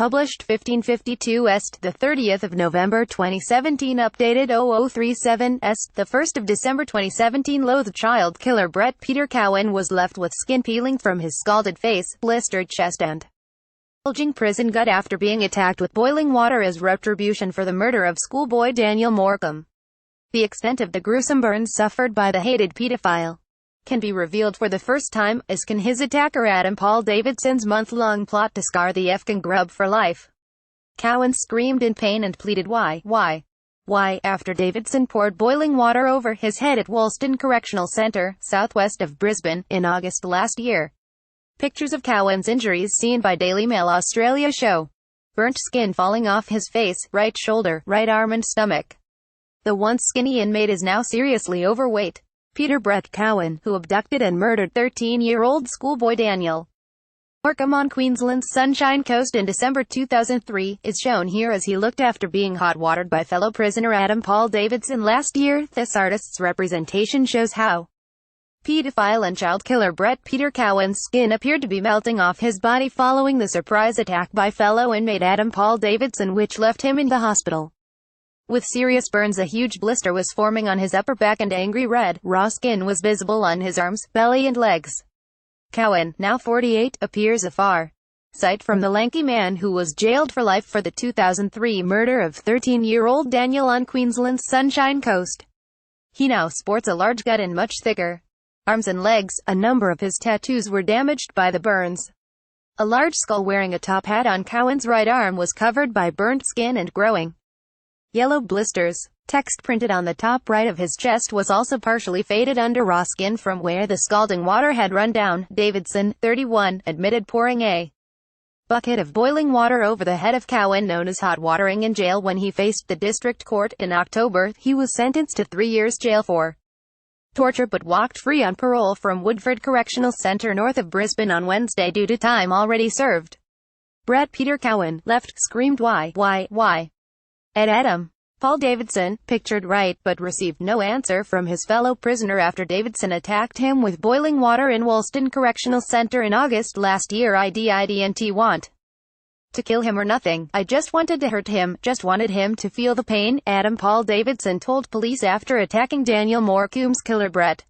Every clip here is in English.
Published 1552 Est, the 30th of November 2017. Updated 0037 Est, the 1st of December 2017. Loathed child killer Brett Peter Cowan was left with skin peeling from his scalded face, blistered chest and bulging prison gut after being attacked with boiling water as retribution for the murder of schoolboy Daniel Morcombe. The extent of the gruesome burns suffered by the hated pedophile can be revealed for the first time, as can his attacker Adam Paul Davidson's month-long plot to scar the F-king grub for life. Cowan screamed in pain and pleaded why, after Davidson poured boiling water over his head at Woolston Correctional Centre, southwest of Brisbane, in August last year. Pictures of Cowan's injuries seen by Daily Mail Australia show burnt skin falling off his face, right shoulder, right arm and stomach. The once skinny inmate is now seriously overweight. Peter Brett Cowan, who abducted and murdered 13-year-old schoolboy Daniel Morcombe on Queensland's Sunshine Coast in December 2003, is shown here as he looked after being hot-watered by fellow prisoner Adam Paul Davidson last year. This artist's representation shows how pedophile and child killer Brett Peter Cowan's skin appeared to be melting off his body following the surprise attack by fellow inmate Adam Paul Davidson, which left him in the hospital with serious burns. A huge blister was forming on his upper back and angry red, raw skin was visible on his arms, belly and legs. Cowan, now 48, appears a far sight from the lanky man who was jailed for life for the 2003 murder of 13-year-old Daniel on Queensland's Sunshine Coast. He now sports a large gut and much thicker arms and legs. A number of his tattoos were damaged by the burns. A large skull wearing a top hat on Cowan's right arm was covered by burnt skin and growing yellow blisters. Text printed on the top right of his chest was also partially faded under raw skin from where the scalding water had run down. Davidson, 31, admitted pouring a bucket of boiling water over the head of Cowan, known as hot watering, in jail when he faced the district court in October. He was sentenced to 3 years jail for torture but walked free on parole from Woodford Correctional Centre north of Brisbane on Wednesday due to time already served. Brett Peter Cowan, left, screamed why at Adam Paul Davidson, pictured right, but received no answer from his fellow prisoner after Davidson attacked him with boiling water in Woolston Correctional Centre in August last year. I didn't want to kill him or nothing. I just wanted to hurt him, just wanted him to feel the pain, Adam Paul Davidson told police after attacking Daniel Morcombe's killer Brett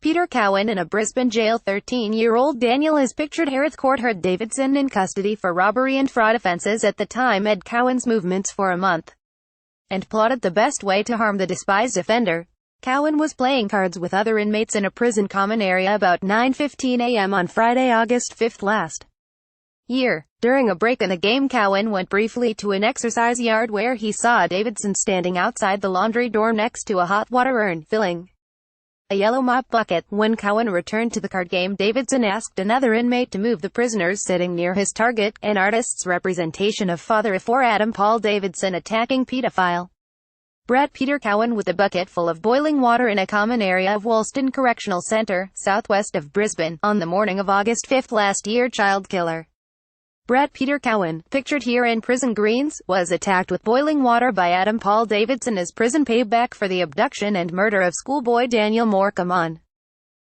Peter Cowan in a Brisbane jail. 13-year-old Daniel is pictured here. Court heard Davidson in custody for robbery and fraud offences at the time at Cowan's movements for a month and plotted the best way to harm the despised offender. Cowan was playing cards with other inmates in a prison common area about 9:15 a.m. on Friday, August 5 last year. During a break in the game, Cowan went briefly to an exercise yard where he saw Davidson standing outside the laundry door next to a hot water urn, filling a yellow mop bucket. When Cowan returned to the card game, Davidson asked another inmate to move the prisoners sitting near his target. An artist's representation of father for Adam Paul Davidson attacking pedophile Brett Peter Cowan with a bucket full of boiling water in a common area of Woolston Correctional Centre, southwest of Brisbane, on the morning of August 5 last year. Child killer Brett Peter Cowan, pictured here in prison greens, was attacked with boiling water by Adam Paul Davidson as prison payback for the abduction and murder of schoolboy Daniel Morcombe on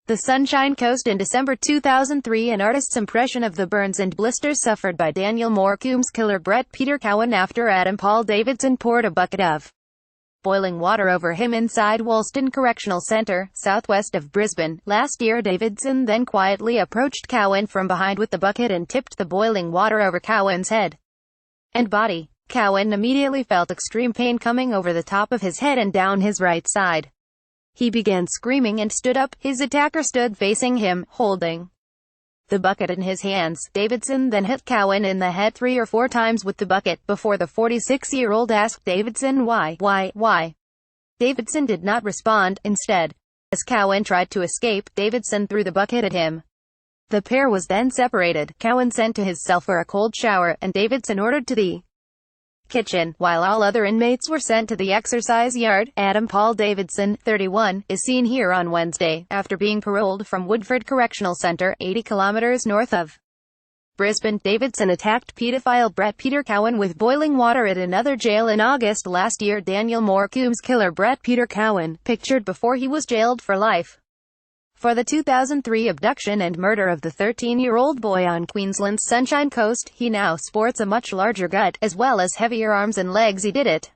the Sunshine Coast in December 2003. An artist's impression of the burns and blisters suffered by Daniel Morcombe's killer Brett Peter Cowan after Adam Paul Davidson poured a bucket of boiling water over him inside Woolston Correctional Centre, southwest of Brisbane. Last year, Davidson then quietly approached Cowan from behind with the bucket and tipped the boiling water over Cowan's head and body. Cowan immediately felt extreme pain coming over the top of his head and down his right side. He began screaming and stood up. His attacker stood facing him, holding the bucket in his hands. Davidson then hit Cowan in the head 3 or 4 times with the bucket, before the 46-year-old asked Davidson why. Davidson did not respond. Instead, as Cowan tried to escape, Davidson threw the bucket at him. The pair was then separated. Cowan sent to his cell for a cold shower, and Davidson ordered to the kitchen, while all other inmates were sent to the exercise yard. Adam Paul Davidson, 31, is seen here on Wednesday, after being paroled from Woodford Correctional Centre, 80 kilometres north of Brisbane. Davidson attacked pedophile Brett Peter Cowan with boiling water at another jail in August last year. Daniel Morcombe's killer Brett Peter Cowan, pictured before he was jailed for life For the 2003 abduction and murder of the 13-year-old boy on Queensland's Sunshine Coast, he now sports a much larger gut, as well as heavier arms and legs. He did it,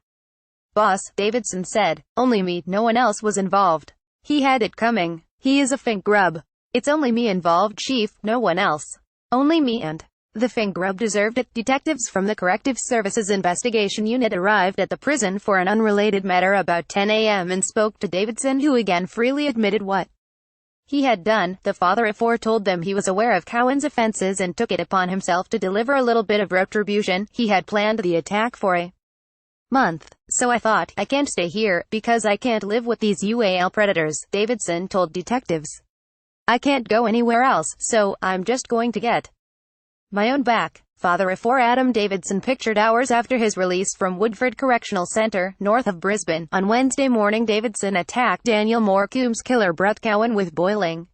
boss, Davidson said. Only me, no one else was involved. He had it coming. He is a fink grub. It's only me involved, chief, no one else. Only me, and the fink grub deserved it. Detectives from the Corrective Services Investigation Unit arrived at the prison for an unrelated matter about 10 a.m. and spoke to Davidson, who again freely admitted what he had done. The father of four told them he was aware of Cowan's offenses and took it upon himself to deliver a little bit of retribution. He had planned the attack for a month. So I thought, I can't stay here, because I can't live with these UAL predators, Davidson told detectives. I can't go anywhere else, so I'm just going to get my own back. Father of four Adam Davidson pictured hours after his release from Woodford Correctional Centre, north of Brisbane. On Wednesday morning, Davidson attacked Daniel Morcombe's killer Brett Cowan with boiling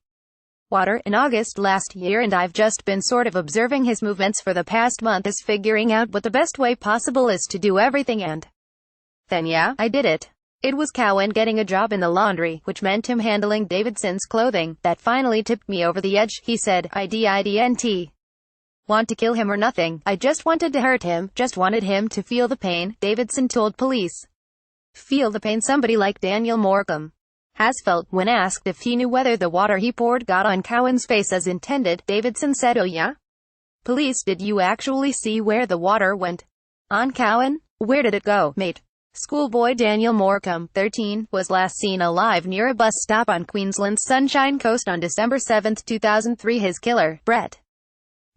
water in August last year, and I've just been sort of observing his movements for the past month, is figuring out what the best way possible is to do everything, and then yeah, I did it. It was Cowan getting a job in the laundry, which meant him handling Davidson's clothing, that finally tipped me over the edge, he said. I didn't want to kill him or nothing. I just wanted to hurt him, just wanted him to feel the pain, Davidson told police. Feel the pain somebody like Daniel Morcombe has felt. When asked if he knew whether the water he poured got on Cowan's face as intended, Davidson said, oh yeah? Police, did you actually see where the water went on Cowan? Where did it go, mate? Schoolboy Daniel Morcombe, 13, was last seen alive near a bus stop on Queensland's Sunshine Coast on December 7, 2003. His killer, Brett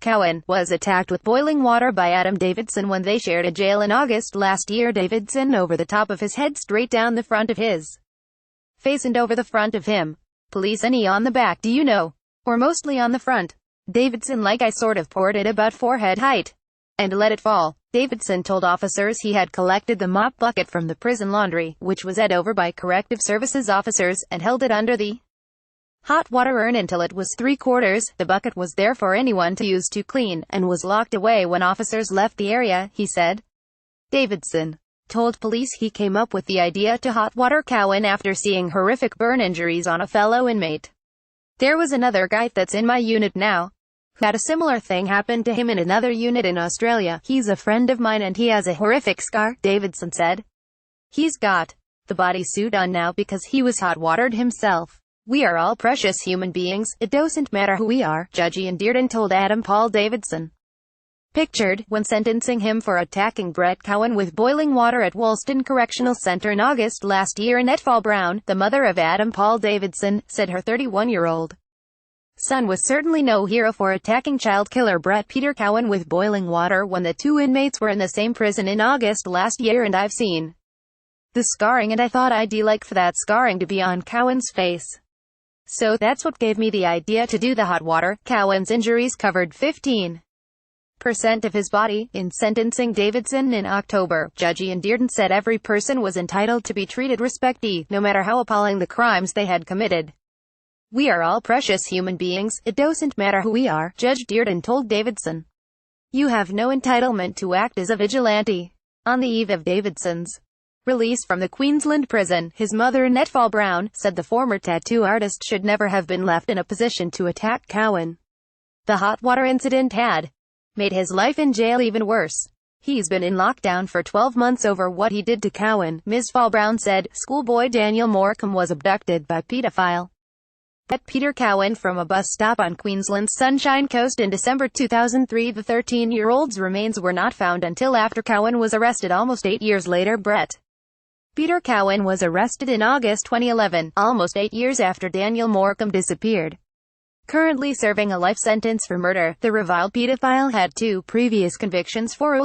Cowan, was attacked with boiling water by Adam Davidson when they shared a jail in August last year. Davidson over the top of his head, straight down the front of his face and over the front of him. Police, any on the back, do you know? Or mostly on the front? Davidson, like I sort of poured it about forehead height and let it fall. Davidson told officers he had collected the mop bucket from the prison laundry, which was led over by corrective services officers, and held it under the hot water urn until it was 3/4. The bucket was there for anyone to use to clean, and was locked away when officers left the area, he said. Davidson told police he came up with the idea to hot water Cowan after seeing horrific burn injuries on a fellow inmate. There was another guy that's in my unit now who had a similar thing happen to him in another unit in Australia. He's a friend of mine and he has a horrific scar, Davidson said. He's got the bodysuit on now because he was hot watered himself. We are all precious human beings. It doesn't matter who we are, Judge Ian Dearden told Adam Paul Davidson. Pictured, when sentencing him for attacking Brett Cowan with boiling water at Woolston Correctional Centre in August last year. Netfall Brown, the mother of Adam Paul Davidson, said her 31-year-old son was certainly no hero for attacking child killer Brett Peter Cowan with boiling water when the two inmates were in the same prison in August last year, and I've seen the scarring and I thought I'd like for that scarring to be on Cowan's face. So that's what gave me the idea to do the hot water. Cowan's injuries covered 15% of his body. In sentencing Davidson in October, Judge Ian Dearden said every person was entitled to be treated respectfully, no matter how appalling the crimes they had committed. We are all precious human beings. It doesn't matter who we are, Judge Dearden told Davidson. You have no entitlement to act as a vigilante. On the eve of Davidson's release from the Queensland prison, his mother, Netfall Brown, said the former tattoo artist should never have been left in a position to attack Cowan. The hot water incident had made his life in jail even worse. He's been in lockdown for 12 months over what he did to Cowan, Ms. Fall Brown said. Schoolboy Daniel Morcombe was abducted by pedophile Brett Peter Cowan from a bus stop on Queensland's Sunshine Coast in December 2003. The 13-year-old's remains were not found until after Cowan was arrested almost 8 years later. Brett Peter Cowan was arrested in August 2011, almost 8 years after Daniel Morcombe disappeared. Currently serving a life sentence for murder, the reviled pedophile had 2 previous convictions for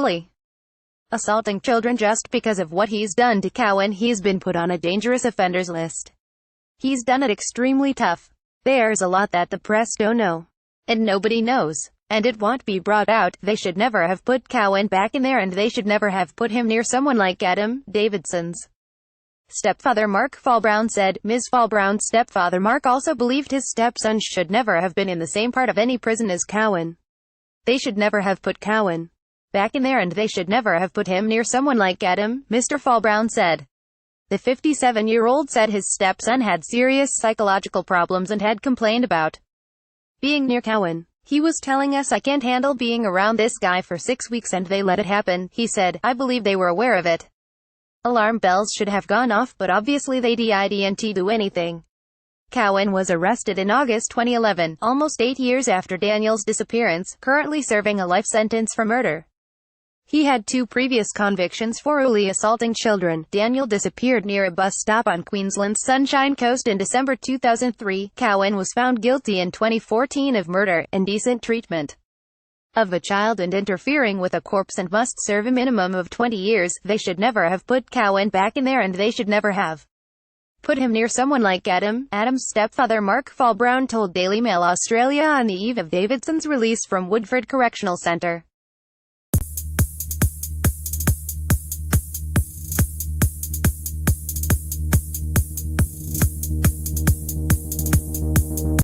assaulting children. Just because of what he's done to Cowan, he's been put on a dangerous offenders list. He's done it extremely tough. There's a lot that the press don't know. And nobody knows. And it won't be brought out. They should never have put Cowan back in there, and they should never have put him near someone like Adam Davidson's stepfather, Mark Fall Brown said. Ms. Fall Brown's stepfather Mark also believed his stepson should never have been in the same part of any prison as Cowan. They should never have put Cowan back in there, and they should never have put him near someone like Adam, Mr. Fall Brown said. The 57-year-old said his stepson had serious psychological problems and had complained about being near Cowan. "He was telling us I can't handle being around this guy for 6 weeks and they let it happen," he said. "I believe they were aware of it. Alarm bells should have gone off, but obviously they didn't do anything." Cowan was arrested in August 2011, almost 8 years after Daniel's disappearance, currently serving a life sentence for murder. He had 2 previous convictions for cruelly assaulting children. Daniel disappeared near a bus stop on Queensland's Sunshine Coast in December 2003. Cowan was found guilty in 2014 of murder, indecent treatment of a child and interfering with a corpse and must serve a minimum of 20 years. "They should never have put Cowan back in there and they should never have put him near someone like Adam," Adam's stepfather Mark Falbrown told Daily Mail Australia on the eve of Davidson's release from Woodford Correctional Centre.